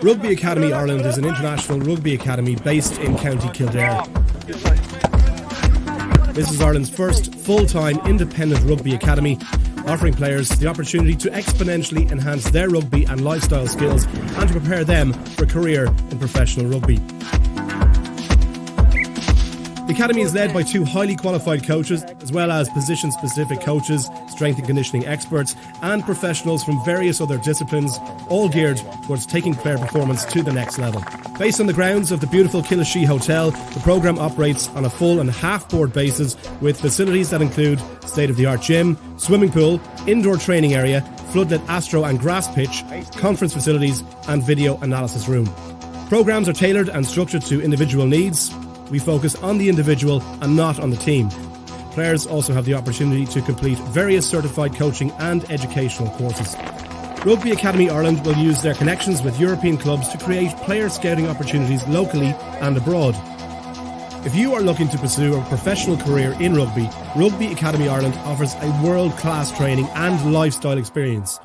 Rugby Academy Ireland is an international rugby academy based in County Kildare. This is Ireland's first full-time independent rugby academy, offering players the opportunity to exponentially enhance their rugby and lifestyle skills and to prepare them for a career in professional rugby. The academy is led by 2 highly qualified coaches, as well as position-specific coaches, strength and conditioning experts, and professionals from various other disciplines, all geared towards taking player performance to the next level. Based on the grounds of the beautiful Killashee Hotel, the programme operates on a full and half-board basis with facilities that include state-of-the-art gym, swimming pool, indoor training area, floodlit astro and grass pitch, conference facilities, and video analysis room. Programmes are tailored and structured to individual needs. We focus on the individual and not on the team. Players also have the opportunity to complete various certified coaching and educational courses. Rugby Academy Ireland will use their connections with European clubs to create player scouting opportunities locally and abroad. If you are looking to pursue a professional career in rugby, Rugby Academy Ireland offers a world-class training and lifestyle experience.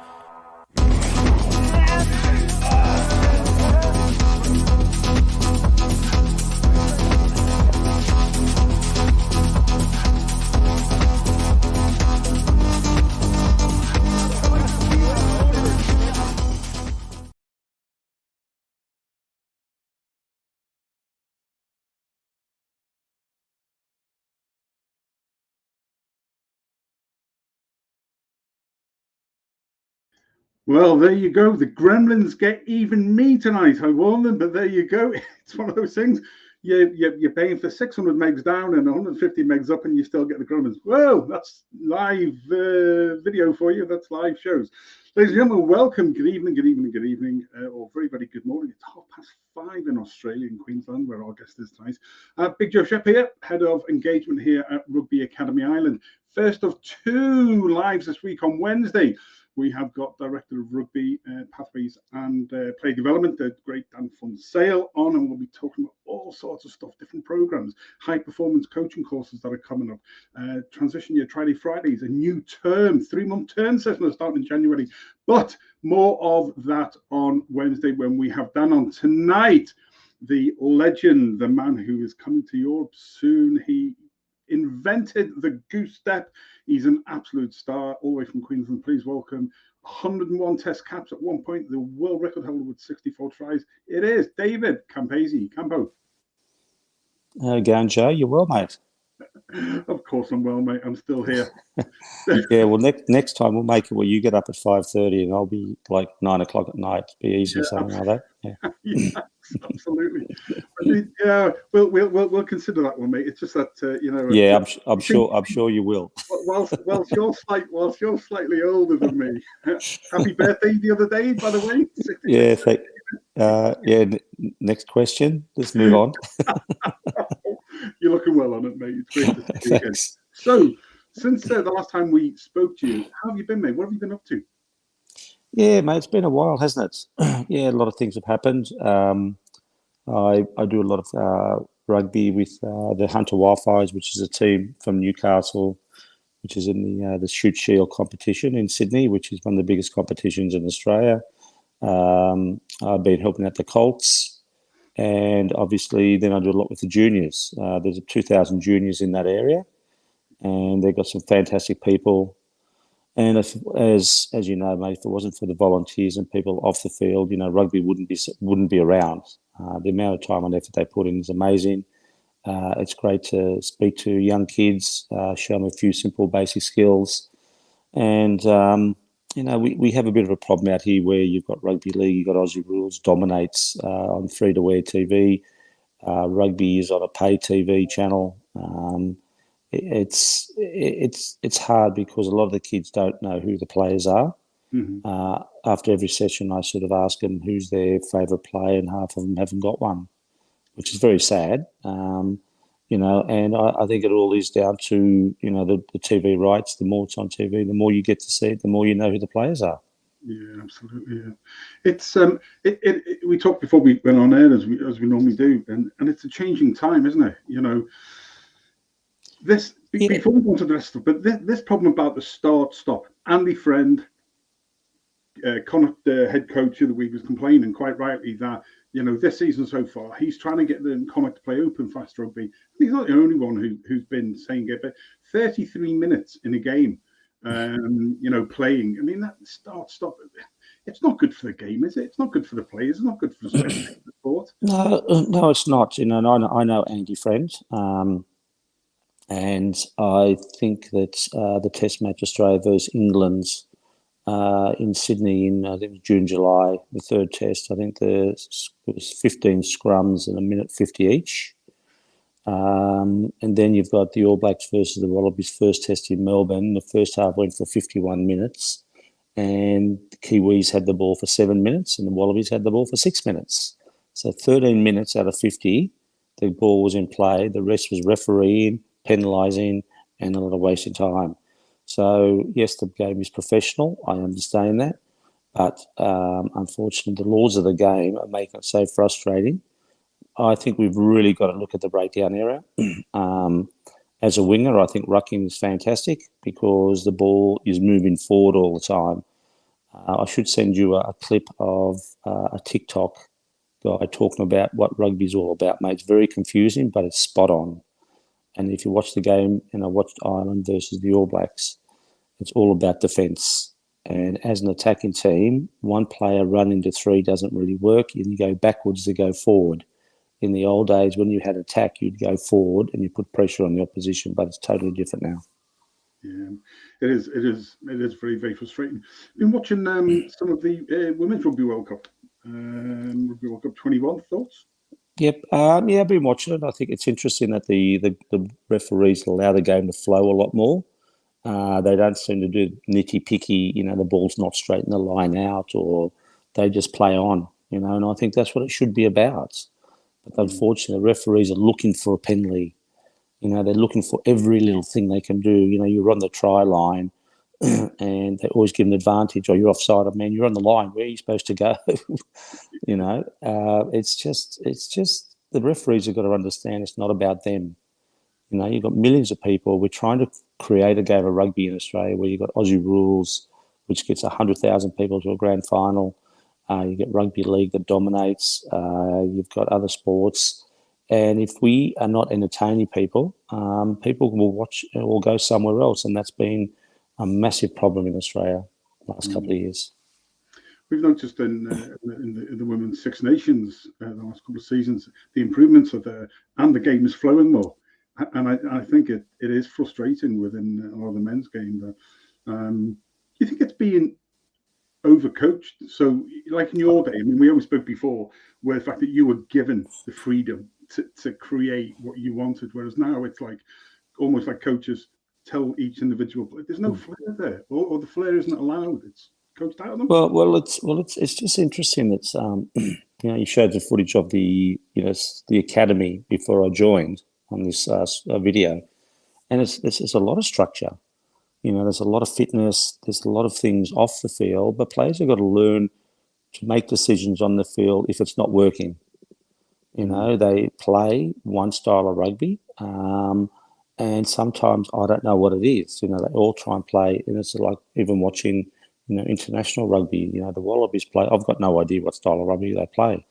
Well, there you go. The gremlins get even me tonight. I warned them, but there you go. It's one of those things. You're paying for 600 megs down and 150 megs up, and you still get the gremlins. Whoa, that's live video for you. That's live shows. Ladies and gentlemen, welcome. Good evening, good evening, good evening, or very, very good morning. It's 5:30 in Australia, in Queensland, where our guest is tonight. Big Joe Shep here, head of engagement here at Rugby Academy Ireland. First of 2 lives this week on Wednesday. We have got Director of Rugby Pathways and Play Development, the great Dan Sale on, and we'll be talking about all sorts of stuff, different programs, high performance coaching courses that are coming up, Transition Year Fridays, a new term, 3-month term session starting in January. But more of that on Wednesday when we have Dan on. Tonight, the legend, the man who is coming to Europe soon. He invented the Goose Step. He's an absolute star, all the way from Queensland. Please welcome 101 test caps at one point, the world record holder with 64 tries. It is David CAMPESE. Campo. How you going, Joe? You're well, mate. Of course I'm well, mate. I'm still here. Yeah, well, next time we'll make it where you get up at 5:30 and I'll be like 9 o'clock at night. Be easy or something like that. Yeah. Yes, absolutely. Yeah, we'll consider that one, mate. It's just that you know. Yeah, I'm sure you will. Whilst you're slightly older than me. Happy birthday the other day, by the way. Yeah, next question. Let's move on. You're looking well on it, mate. It's great to see you again. So, since the last time we spoke to you, how have you been, mate? What have you been up to? Yeah, mate, it's been a while, hasn't it? Yeah, a lot of things have happened. I do a lot of rugby with the Hunter Wildfires, which is a team from Newcastle, which is in the Shoot Shield competition in Sydney, which is one of the biggest competitions in Australia. I've been helping out the Colts. And obviously, then I do a lot with the juniors. There's 2,000 juniors in that area, and they've got some fantastic people. And as you know, mate, if it wasn't for the volunteers and people off the field, you know, rugby wouldn't be around. The amount of time and effort they put in is amazing. It's great to speak to young kids, show them a few simple basic skills, and you know, we have a bit of a problem out here where you've got rugby league, you've got Aussie Rules dominates on free-to-air TV. Rugby is on a pay TV channel. It's hard because a lot of the kids don't know who the players are. Mm-hmm. After every session, I sort of ask them who's their favourite player, and half of them haven't got one, which is very sad. You know, and I think it all is down to, you know, the TV rights. The more it's on TV, the more you get to see it, the more you know who the players are. Yeah, absolutely. Yeah. It's we talked before we went on air as we normally do, and it's a changing time, isn't it? You know, before we go on to the rest of it, but this problem about the start-stop, Andy Friend, Connacht, the head coach of the week, was complaining quite rightly that, this season so far, he's trying to get the Connacht to play open fast rugby. He's not the only one who's been saying it, but 33 minutes in a game, playing. I mean, that stop. It's not good for the game, is it? It's not good for the players. It's not good for the sport. No, it's not. And I know Andy Friend, and I think that the Test match Australia versus England in Sydney in I think June, July, the third Test. I think it was 15 scrums and a minute 50 each. And then you've got the All Blacks versus the Wallabies first Test in Melbourne. The first half went for 51 minutes, and the Kiwis had the ball for 7 minutes, and the Wallabies had the ball for 6 minutes. So 13 minutes out of 50, the ball was in play. The rest was refereeing, penalising, and a lot of wasted time. So, yes, the game is professional. I understand that. But unfortunately, the laws of the game are making it so frustrating. I think we've really got to look at the breakdown area. As a winger, I think rucking is fantastic because the ball is moving forward all the time. I should send you a clip of a TikTok guy talking about what rugby is all about, mate. It's very confusing, but it's spot on. And if you watch the game, and I watched Ireland versus the All Blacks, it's all about defence. And as an attacking team, one player run into three doesn't really work, and you go backwards to go forward. In the old days, when you had attack, you'd go forward and you put pressure on the opposition, but it's totally different now. Yeah, it is very, very frustrating. I've been watching some of the Women's Rugby World Cup, Rugby World Cup 21. Thoughts? Yep. Yeah, I've been watching it. I think it's interesting that the referees allow the game to flow a lot more. They don't seem to do nitty-picky, the ball's not straight in the line out, or they just play on, and I think that's what it should be about. But unfortunately, the referees are looking for a penalty. They're looking for every little thing they can do. You're on the try line and they always give an advantage, or you're offside. I mean, you're on the line. Where are you supposed to go? It's just the referees have got to understand it's not about them. You've got millions of people. We're trying to create a game of rugby in Australia where you've got Aussie rules, which gets 100,000 people to a grand final. You get rugby league that dominates. You've got other sports. And if we are not entertaining people, people will watch or go somewhere else. And that's been a massive problem in Australia the last couple of years. We've noticed in the Women's Six Nations the last couple of seasons, the improvements are there and the game is flowing more. And I think it is frustrating within a lot of the men's game. Do you think it's being overcoached? So, like in your day, I mean, we always spoke before where the fact that you were given the freedom to create what you wanted, whereas now it's like almost like coaches tell each individual, there's no flair there, or the flair isn't allowed. It's coached out of them. Well, it's just interesting that you showed the footage of the academy before I joined on this video, and it's a lot of structure. There's a lot of fitness. There's a lot of things off the field, but players have got to learn to make decisions on the field if it's not working. They play one style of rugby, and sometimes I don't know what it is. They all try and play, and it's like even watching, international rugby. The Wallabies play. I've got no idea what style of rugby they play.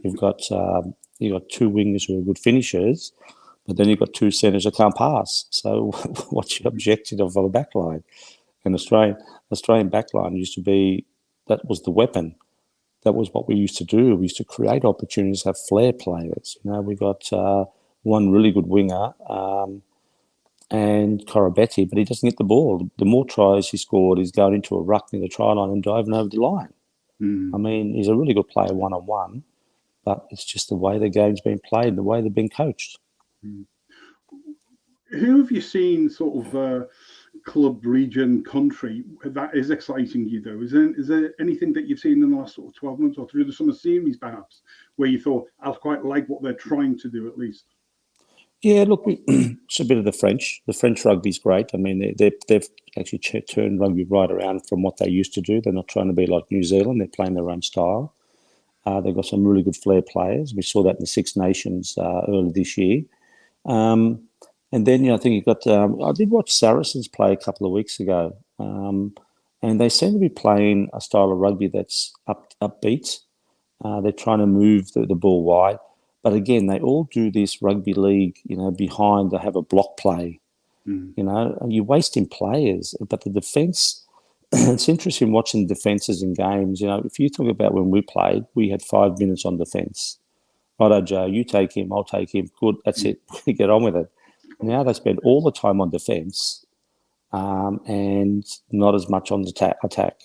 You've got two wingers who are good finishers, but then you've got two centres that can't pass. So what's your objective of a backline? And Australian backline used to be, that was the weapon. That was what we used to do. We used to create opportunities, have flair players. We got one really good winger and Corabetti, but he doesn't get the ball. The more tries he scored, he's going into a ruck near the try line and diving over the line. I mean, he's a really good player one-on-one, but it's just the way the game's been played, the way they've been coached. Who have you seen sort of club, region, country that is exciting you though? Is there anything that you've seen in the last sort of 12 months or through the summer series perhaps where you thought, I quite like what they're trying to do at least? Yeah, look, it's a bit of the French. The French rugby's great. I mean, they've actually turned rugby right around from what they used to do. They're not trying to be like New Zealand. They're playing their own style. They've got some really good flair players. We saw that in the Six Nations earlier this year. And then, I think you've got... I did watch Saracens play a couple of weeks ago. And And they seem to be playing a style of rugby that's upbeat. They're trying to move the ball wide. But again, they all do this rugby league, behind. They have a block play, and you're wasting players. But the defence, it's interesting watching defences in games. If you talk about when we played, we had 5 minutes on defence. Righto, Joe, you take him, I'll take him. Good, that's it. Get on with it. Now they spend all the time on defence and not as much on the attack.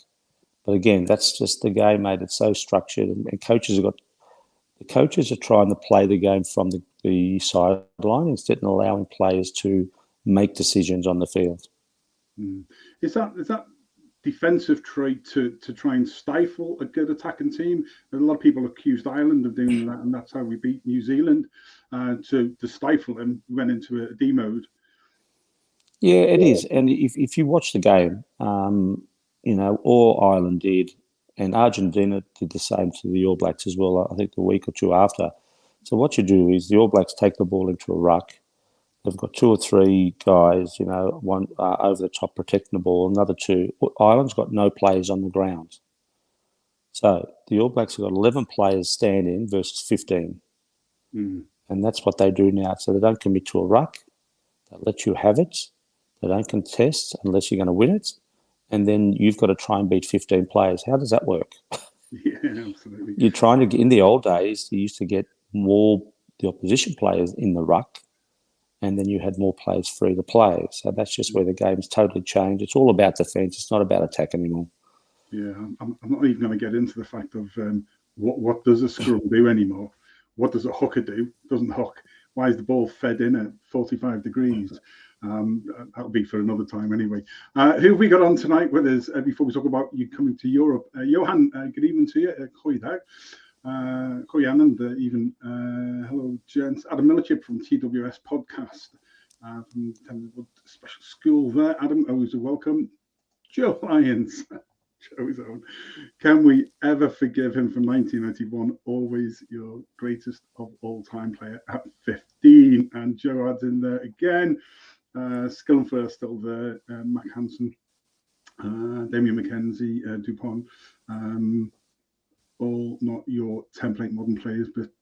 But again, that's just the game, mate. It's so structured, and coaches are trying to play the game from the sideline instead of allowing players to make decisions on the field. Is that defensive trait to try and stifle a good attacking team? A lot of people accused Ireland of doing that, and that's how we beat New Zealand. To stifle them, we went into a D mode. Yeah, it is. And if you watch the game, all Ireland did, and Argentina did the same to the All Blacks as well, I think the week or two after. So what you do is the All Blacks take the ball into a ruck. They've got 2 or 3 guys, one over the top protecting the ball, another 2. Ireland's got no players on the ground. So the All Blacks have got 11 players standing versus 15. And that's what they do now. So they don't commit to a ruck. They let you have it. They don't contest unless you're going to win it. And then you've got to try and beat 15 players. How does that work? Yeah, absolutely. You're trying to get, in the old days, you used to get more the opposition players in the ruck, and then you had more players free to play. So that's just where the game's totally changed. It's all about defence. It's not about attack anymore. Yeah, I'm not even going to get into the fact of what does a scrum do anymore? What does a hooker do? Doesn't hook. Why is the ball fed in at 45 degrees? That'll be for another time anyway. Who have we got on tonight with us before we talk about you coming to Europe? Johan, good evening to you. Koyan, and even hello, gents. Adam Millichip from TWS Podcast from Tenwood Special School there. Adam, always a welcome. Joe Lyons, Joe's own. Can we ever forgive him from 1991? Always your greatest of all time player at 15. And Joe adds in there again. Skillenfur still there. Mac Hansen, Damien McKenzie, Dupont. All not your template modern players, but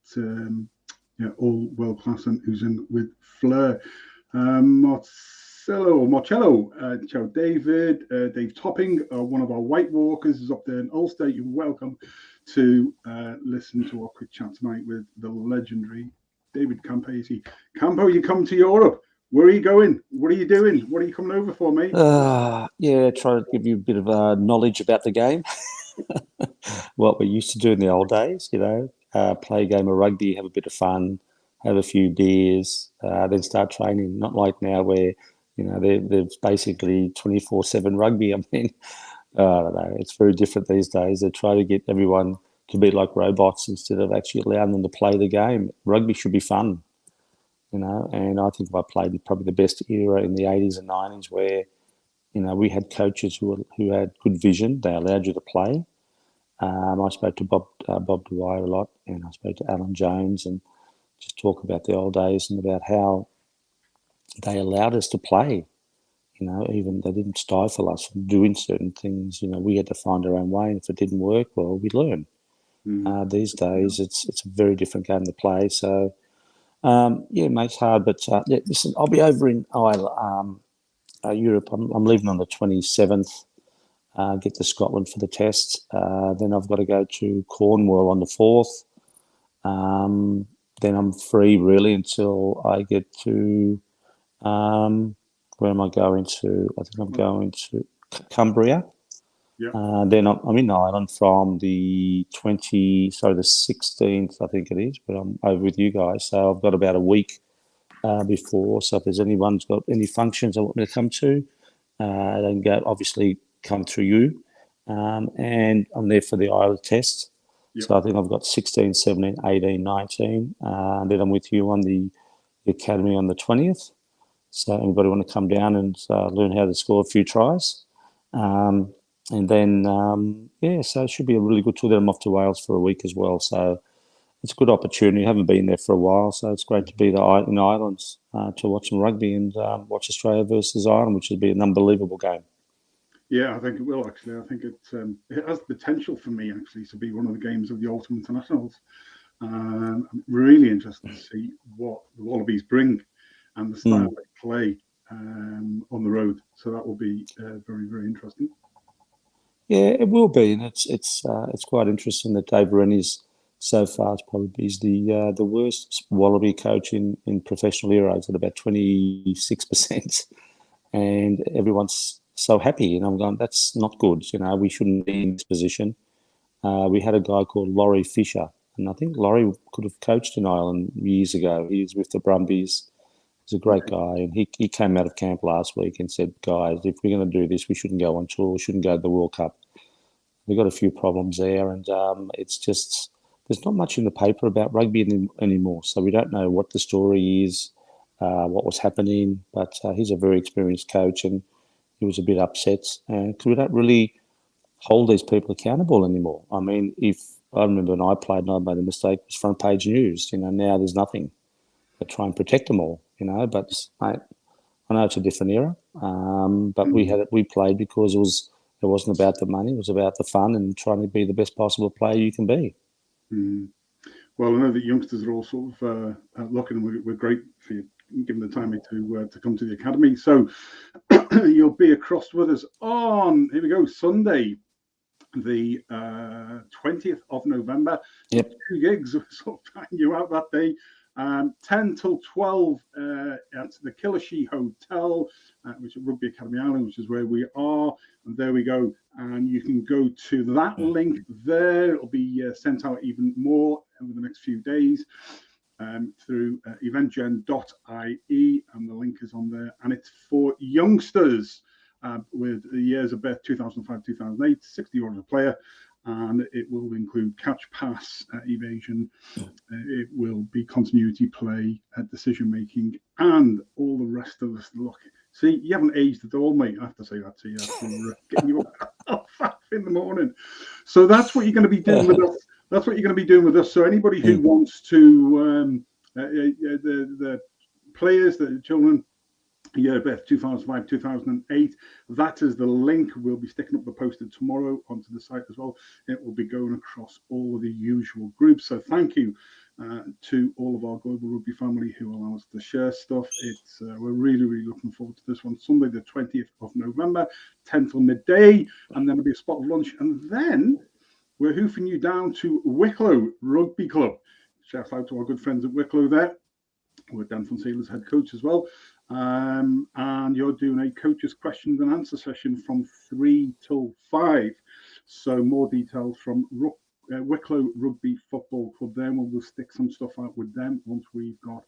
all world class and who's in with flair. Marcello, Joe David, Dave Topping, one of our White Walkers is up there in Ulster. You're welcome to listen to our quick chat tonight with the legendary David CAMPESE. Campo, you come to Europe. Where are you going? What are you doing? What are you coming over for, mate? Try to give you a bit of knowledge about the game. What we used to do in the old days, play a game of rugby, have a bit of fun, have a few beers, then start training. Not like now where, there's basically 24/7 rugby. I mean, I don't know. It's very different these days. They try to get everyone to be like robots instead of actually allowing them to play the game. Rugby should be fun, and I think I played probably the best era in the 80s and 90s where, we had coaches who had good vision. They allowed you to play. I spoke to Bob Dwyer a lot, and I spoke to Alan Jones, and just talk about the old days and about how they allowed us to play. Even they didn't stifle us from doing certain things. We had to find our own way, and if it didn't work, well, we learn. These days, it's a very different game to play. So, mate, it's hard, but listen, I'll be over in Europe. I'm leaving on the 27th. Get to Scotland for the test. Then I've got to go to Cornwall on the 4th. Then I'm free really until I get to where am I going to? I think I'm going to Cumbria. Yeah. Then I'm in Ireland from the 16th, I think it is, but I'm over with you guys. So I've got about a week before. So if there's anyone's got any functions I want me to come to, they can obviously come through you. And I'm there for the Ireland test. Yep. So I think I've got 16, 17, 18, 19. Then I'm with you on the Academy on the 20th. So anybody want to come down and learn how to score a few tries. And then, so it should be a really good tour. Then I'm off to Wales for a week as well. So it's a good opportunity. I haven't been there for a while, so it's great to be there in Ireland to watch some rugby and watch Australia versus Ireland, which would be an unbelievable game. Yeah, I think it will actually. I think it has the potential for me actually to be one of the games of the autumn internationals. I'm really interested to see what the Wallabies bring and the style they play on the road. So that will be very, very interesting. Yeah, it will be, and it's quite interesting that Dave Rennie's so far probably is the worst Wallaby coach in professional heroes at about 26%, and everyone's so happy. And I'm going, that's not good. We shouldn't be in this position. We had a guy called Laurie Fisher, and I think Laurie could have coached in Ireland years ago. He was with the Brumbies. He's a great guy, and he came out of camp last week and said, guys, if we're going to do this, we shouldn't go on tour, we shouldn't go to the World Cup. We've got a few problems there, and it's just there's not much in the paper about rugby anymore, so we don't know what the story is, what was happening, but he's a very experienced coach, and he was a bit upset because we don't really hold these people accountable anymore. I mean, if I remember when I played and I made a mistake, it was front page news. Now there's nothing. They try and protect them all, but mate, I know it's a different era, but we played because it wasn't about the money, it was about the fun and trying to be the best possible player you can be. Well, I know that youngsters are all sort of looking, and we're great for you, given the time to come to the academy. So you'll be across with us on, here we go, Sunday, the 20th of November. Yep. 2 gigs, sort of tying you out that day. 10 till 12 at the Killishy Hotel, which is Rugby Academy Ireland, which is where we are. And there we go. And you can go to that link there. It'll be sent out even more over the next few days through eventgen.ie. And the link is on there. And it's for youngsters with the years of birth 2005, 2008, €60 a player. And it will include catch, pass, evasion. It will be continuity play, decision making, and all the rest of us. Look, see, you haven't aged at all, mate. I have to say that to you after getting you up in the morning. So that's what you're going to be doing with us. That's what you're going to be doing with us. So anybody who wants to, the players, the children, year of birth 2005, 2008. That is the link. We'll be sticking up the poster tomorrow onto the site as well. It will be going across all of the usual groups. So thank you to all of our global rugby family who allow us to share stuff. It's we're really, really looking forward to this one. Sunday, the 20th of November, 10 till midday, and then there'll be a spot of lunch. And then we're hoofing you down to Wicklow Rugby Club. Shout out to our good friends at Wicklow there. We're Dan Fonseca's head coach as well. And you're doing a coach's questions and answer session from 3 till 5. So more details from Wicklow Rugby Football Club there. We'll stick some stuff out with them once we've got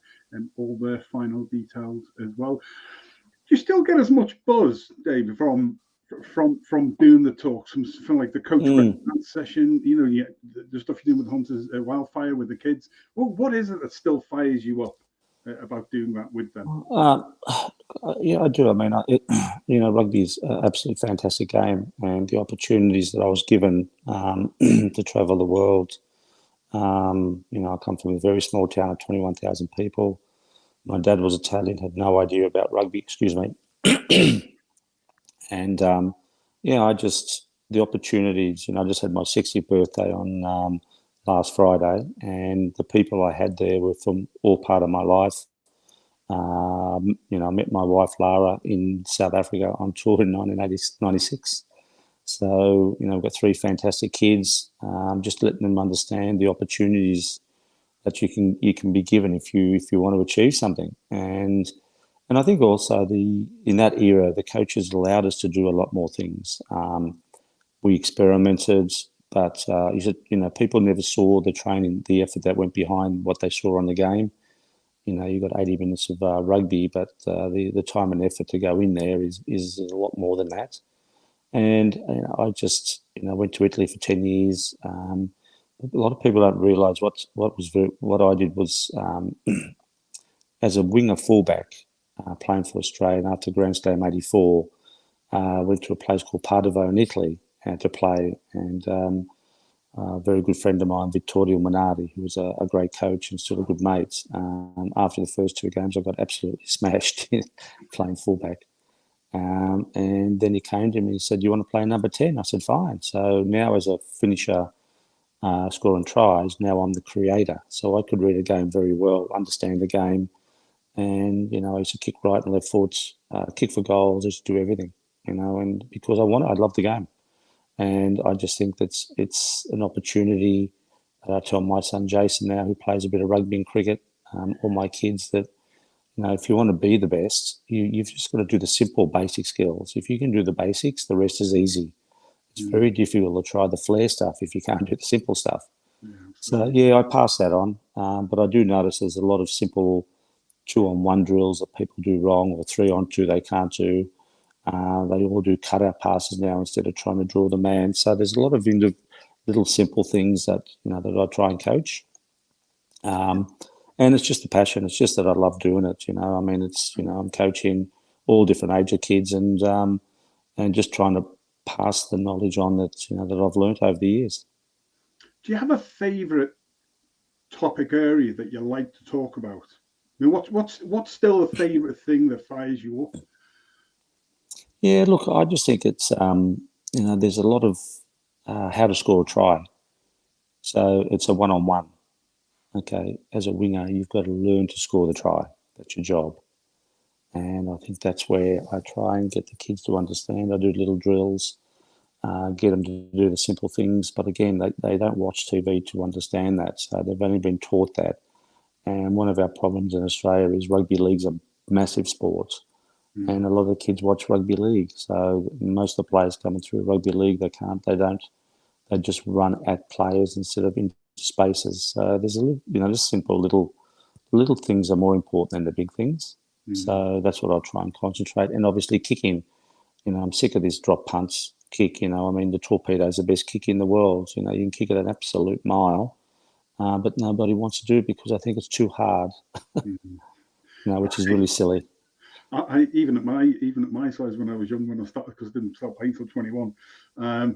all their final details as well. Do you still get as much buzz, David, from doing the talks, from like the coach session, the stuff you're doing with Hunters Wildfire with the kids? Well, what is it that still fires you up about doing that with them? Yeah, I do. I mean, rugby is an absolutely fantastic game, and the opportunities that I was given to travel the world. I come from a very small town of 21,000 people. My dad was Italian, had no idea about rugby. Excuse me. And the opportunities. I just had my 60th birthday on last Friday, and the people I had there were from all part of my life. I met my wife Lara in South Africa on tour in 1996. So we've got 3 fantastic kids. Just letting them understand the opportunities that you can be given if you want to achieve something. And I think also in that era, the coaches allowed us to do a lot more things. We experimented, but people never saw the training, the effort that went behind what they saw on the game. You got 80 minutes of rugby, but the time and effort to go in there is a lot more than that. And I just went to Italy for 10 years. A lot of people don't realise what I did was as a winger fullback playing for Australia. And after Grand Slam '84, went to a place called Padova in Italy to play, and a very good friend of mine, Vittorio Minardi, who was a great coach and still a good mate. After the first 2 games, I got absolutely smashed playing fullback. And then he came to me and said, "You want to play number 10?" I said, "Fine." So now as a finisher, scoring tries, now I'm the creator. So I could read a game very well, understand the game. And, I used to kick right and left foots, kick for goals, I used to do everything, and because I love the game. And I just think it's an opportunity that I tell my son Jason now, who plays a bit of rugby and cricket, all my kids, that if you want to be the best, you've just got to do the simple basic skills. If you can do the basics, the rest is easy. It's very difficult to try the flair stuff if you can't do the simple stuff. Yeah, So yeah, I pass that on, but I do notice there's a lot of simple 2-on-1 drills that people do wrong, or 3-on-2 they can't do. They all do cutout passes now instead of trying to draw the man. So there's a lot of little simple things that that I try and coach. And it's just a passion. It's just that I love doing it. I mean, it's I'm coaching all different age of kids, and just trying to pass the knowledge on that that I've learnt over the years. Do you have a favourite topic area that you like to talk about? I mean, what's still a favourite thing that fires you up? Yeah, look, I just think it's there's a lot of how to score a try. So it's a one-on-one. Okay, as a winger, you've got to learn to score the try. That's your job. And I think that's where I try and get the kids to understand. I do little drills, get them to do the simple things. But again, they don't watch TV to understand that. So they've only been taught that. And one of our problems in Australia is rugby league's a massive sport. And a lot of the kids watch rugby league. So most of the players coming through rugby league, they just run at players instead of into spaces. So there's a little, just simple little things are more important than the big things. So that's what I'll try and concentrate. And obviously kicking, I'm sick of this drop punch kick. I mean, the torpedo is the best kick in the world. You can kick it an absolute mile, but nobody wants to do it because I think it's too hard, which is really silly. I even at my size when I was young, when I started, because I didn't start playing till 21. I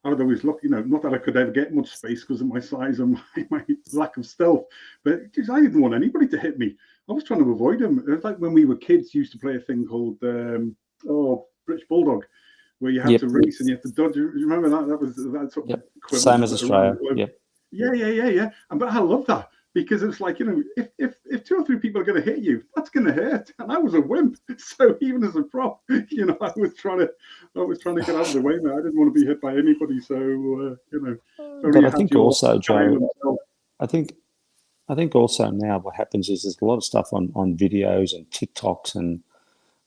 would always look, not that I could ever get much space because of my size and my lack of stealth, but geez, I didn't want anybody to hit me. I was trying to avoid them. It was like when we were kids, used to play a thing called British Bulldog, where you had to race and you had to dodge. You remember that? That was that sort of same as Australia. Yep. Yeah. But I love that. Because it's like, if 2 or 3 people are going to hit you, that's going to hurt. And I was a wimp, so even as a prop, I was trying to get out of the way. Man, I didn't want to be hit by anybody. So But I think also, Joe, I think also now what happens is there's a lot of stuff on videos and TikToks, and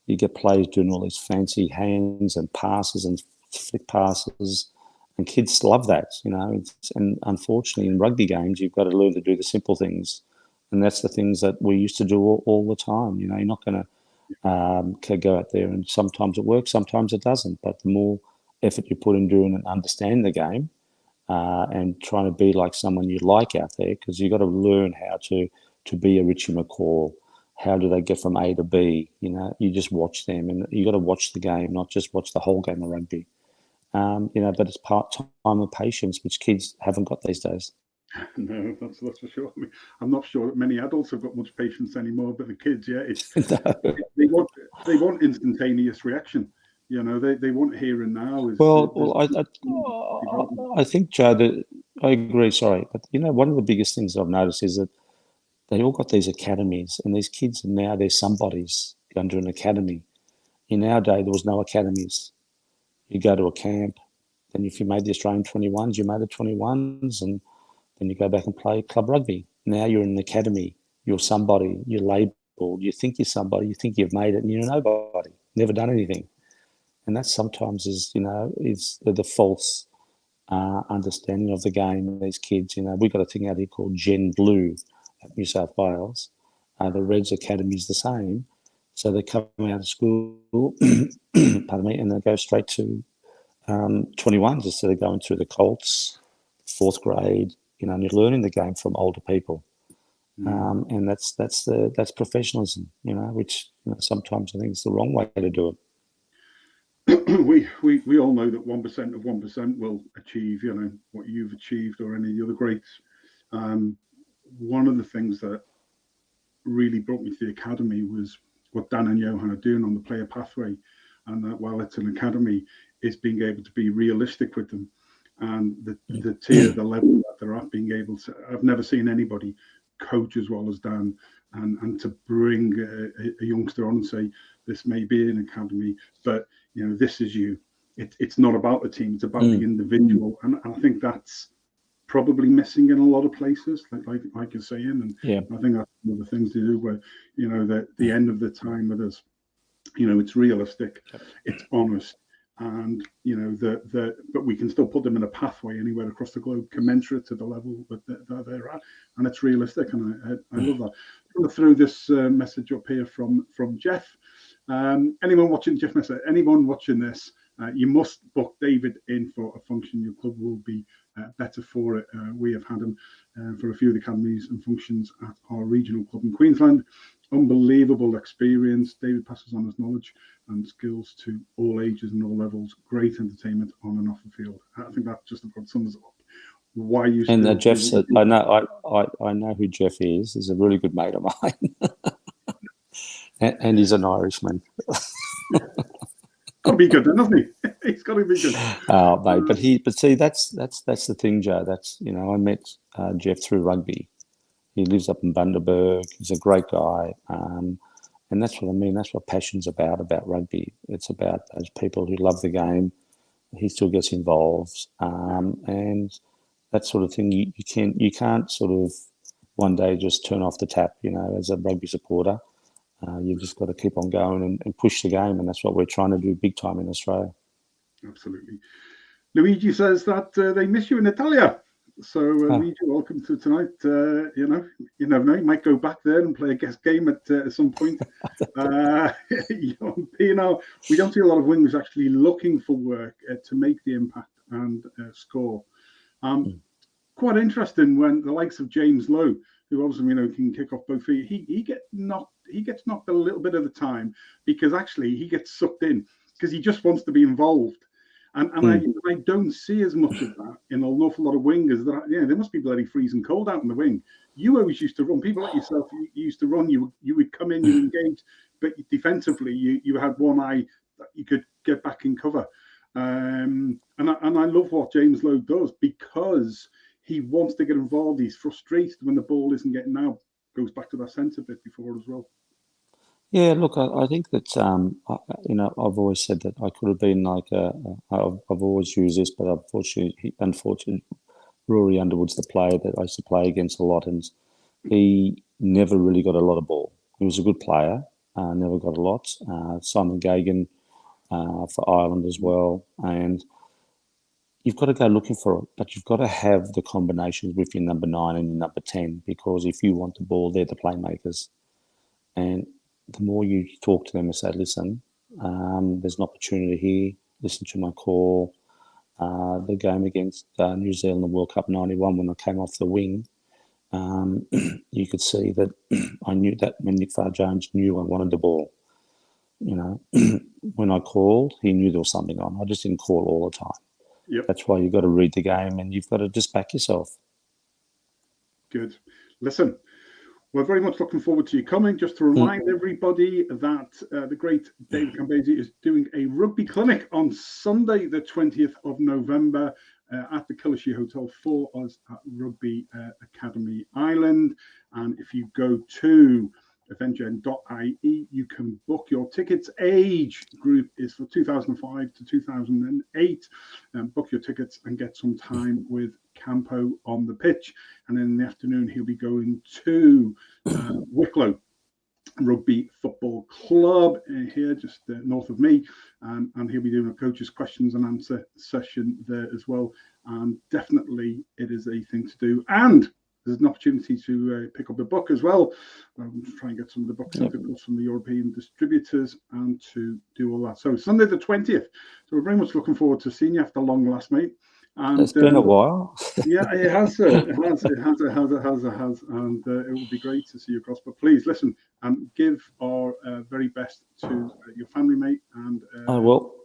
you get players doing all these fancy hands and passes and flick passes. And kids love that, and unfortunately in rugby games, you've got to learn to do the simple things. And that's the things that we used to do all the time. You're not going to go out there, and sometimes it works, sometimes it doesn't. But the more effort you put in doing and understand the game and trying to be like someone you like out there, because you've got to learn how to be a Richie McCall. How do they get from A to B? You just watch them, and you got to watch the game, not just watch the whole game of rugby. But it's part-time and patience, which kids haven't got these days. No, that's for sure. I mean, I'm not sure that many adults have got much patience anymore, but the kids, it's they want instantaneous reaction. They want here and now. I think, Joe, that I agree. Sorry, but one of the biggest things I've noticed is that they all got these academies, and these kids now they're somebodies under an academy. In our day, there was no academies. You go to a camp, then if you made the Australian 21s, you made the 21s, and then you go back and play club rugby. Now you're in an academy. You're somebody. You're labelled. You think you're somebody. You think you've made it, and you're nobody. Never done anything. And that sometimes is the false understanding of the game. These kids, we've got a thing out here called Gen Blue at New South Wales. The Reds Academy is the same. So they come out of school, pardon me, and they go straight to 21s instead of going through the Colts, 4th grade. And you're learning the game from older people, and that's professionalism. Which sometimes I think is the wrong way to do it. we all know that 1% of 1% will achieve what you've achieved or any of the other greats. One of the things that really brought me to the academy was what Dan and Johan are doing on the player pathway, and that while it's an academy, is being able to be realistic with them, and the tier, the level that they're at, being able to. I've never seen anybody coach as well as Dan, and to bring a youngster on and say, this may be an academy, but this is you. It's not about the team; it's about the individual, and I think that's probably missing in a lot of places, like you're saying, and I think that's one of the things to do where the end of the time with us, it's realistic, it's honest, and but we can still put them in a pathway anywhere across the globe commensurate to the level that they're at, and it's realistic, and I love that. I'm going to throw this message up here from Jeff. Anyone watching Jeff Messer, anyone watching this, you must book David in for a function. Your club will be better for it. We have had him for a few of the academies and functions at our regional club in Queensland. Unbelievable experience. David passes on his knowledge and skills to all ages and all levels. Great entertainment on and off the field. I think that just about sums up why you. And Jeff said, I know who Jeff is. He's a really good mate of mine, and he's an Irishman. Got to be good, then, doesn't he? He's got to be good. Oh, mate, but see, that's the thing, Joe. That's I met Jeff through rugby. He lives up in Bundaberg. He's a great guy, and that's what I mean. That's what passion's about rugby. It's about those people who love the game. He still gets involved, and that sort of thing. You can't sort of one day just turn off the tap. As a rugby supporter. You've just got to keep on going and push the game, and that's what we're trying to do big time in Australia. Absolutely. Luigi says that they miss you in Italia. So, Luigi, welcome to tonight. You never know. You might go back there and play a guest game at some point. We don't see a lot of wingers actually looking for work to make the impact and score. Quite interesting when the likes of James Lowe, who obviously can kick off both feet, he gets knocked a little bit of the time because actually he gets sucked in because he just wants to be involved, and I don't see as much of that in an awful lot of wingers. That there must be bloody freezing cold out in the wing. You always used to run. People like yourself, you used to run. You would come in, you engage, but defensively you had one eye that you could get back in cover. And I love what James Lowe does because he wants to get involved. He's frustrated when the ball isn't getting out. Goes back to that centre bit before as well. Yeah, look, I think that I've always said that I could have been like I've always used this, but unfortunately, Rory Underwood's the player that I used to play against a lot, and he never really got a lot of ball. He was a good player, never got a lot. Simon Gagan for Ireland as well, and you've got to go looking for it, but you've got to have the combinations with your number 9 and your number 10, because if you want the ball, they're the playmakers. And the more you talk to them and say, listen, there's an opportunity here, listen to my call. The game against New Zealand, the World Cup 91, when I came off the wing, you could see that I knew that when Nick Farr-Jones knew I wanted the ball. When I called, he knew there was something on. I just didn't call all the time. Yep. That's why you've got to read the game and you've got to just back yourself. Good. Listen, we're very much looking forward to you coming. Just to remind everybody that the great David CAMPESE is doing a rugby clinic on Sunday, the 20th of November at the Killashee Hotel for us at Rugby Academy Ireland. And if you go to eventgen.ie, you can book your tickets. Age group is for 2005 to 2008. Book your tickets and get some time with Campo on the pitch. And then in the afternoon, he'll be going to Wicklow Rugby Football Club here just north of me. And he'll be doing a coach's questions and answer session there as well. And definitely it is a thing to do. And there's an opportunity to pick up a book as well. Try and get some of the books out from the European distributors and to do all that. So Sunday the 20th. So we're very much looking forward to seeing you after long last, mate. And, it's been a while. Yeah, it has, sir. It has. And it will be great to see you across. But please listen and give our very best to your family, mate. And I will.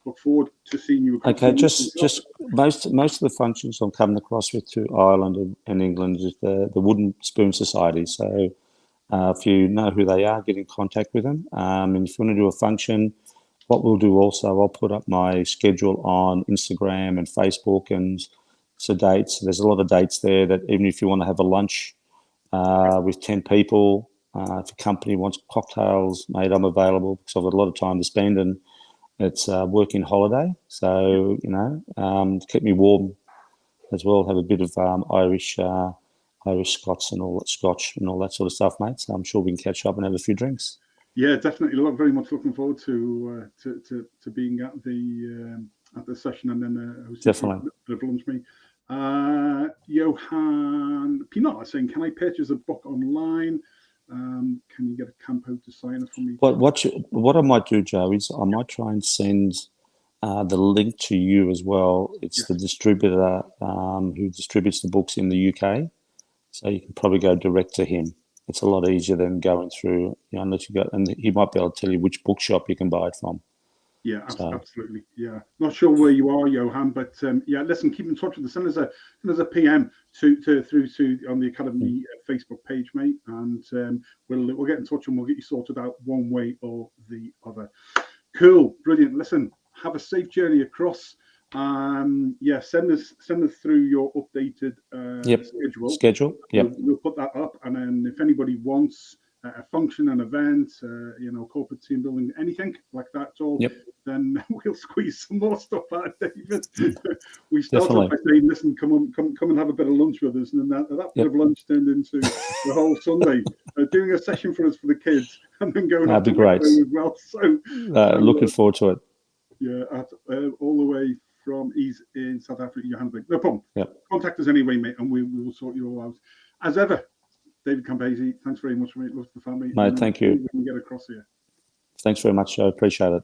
Look forward to seeing you across. Okay, just most of the functions I'm coming across with to Ireland and England is the Wooden Spoon Society. So If you know who they are, get in contact with them. And if you want to do a function, what we'll do also, I'll put up my schedule on Instagram and Facebook and so dates. There's a lot of dates there that even if you want to have a lunch with 10 people, if a company wants cocktails made, I'm available because I've got a lot of time to spend and it's working holiday. So, you know, keep me warm as well, have a bit of Irish Scots and all that Scotch and all that sort of stuff, mate. So I'm sure we can catch up and have a few drinks. Yeah, definitely. Very much looking forward to being at the session and then definitely a bit of lunch meet. Johan Pinot saying, "Can I purchase a book online? Can you get a Campo to sign it for me?" What I might do, Joe, is I might try and send the link to you as well. It's the distributor who distributes the books in the UK, so you can probably go direct to him. It's a lot easier than going through, you know, unless you go, and he might be able to tell you which bookshop you can buy it from. Yeah, absolutely. Yeah, not sure where you are, Johan, but yeah, listen, keep in touch with us. Send us a PM through to on the Academy Facebook page, mate, and we'll get in touch and we'll get you sorted out one way or the other. Cool, brilliant. Listen, have a safe journey across. Yeah, send us through your updated schedule. Yep. We'll put that up, and then if anybody wants a function, an event, you know, corporate team building, anything like that at all, then we'll squeeze some more stuff out of David. We started off by saying, listen, come and have a bit of lunch with us, and then that bit of lunch turned into the whole Sunday, doing a session for us for the kids, and then going that'd be great as well. So looking forward to it. Yeah, all the way from he's in South Africa, Johannesburg. No problem. Yep. Contact us anyway, mate, and we will sort you all out. As ever, David CAMPESE, thanks very much, mate. Love the family. Mate, thank you. We can get across here. Thanks very much, Joe. Appreciate it.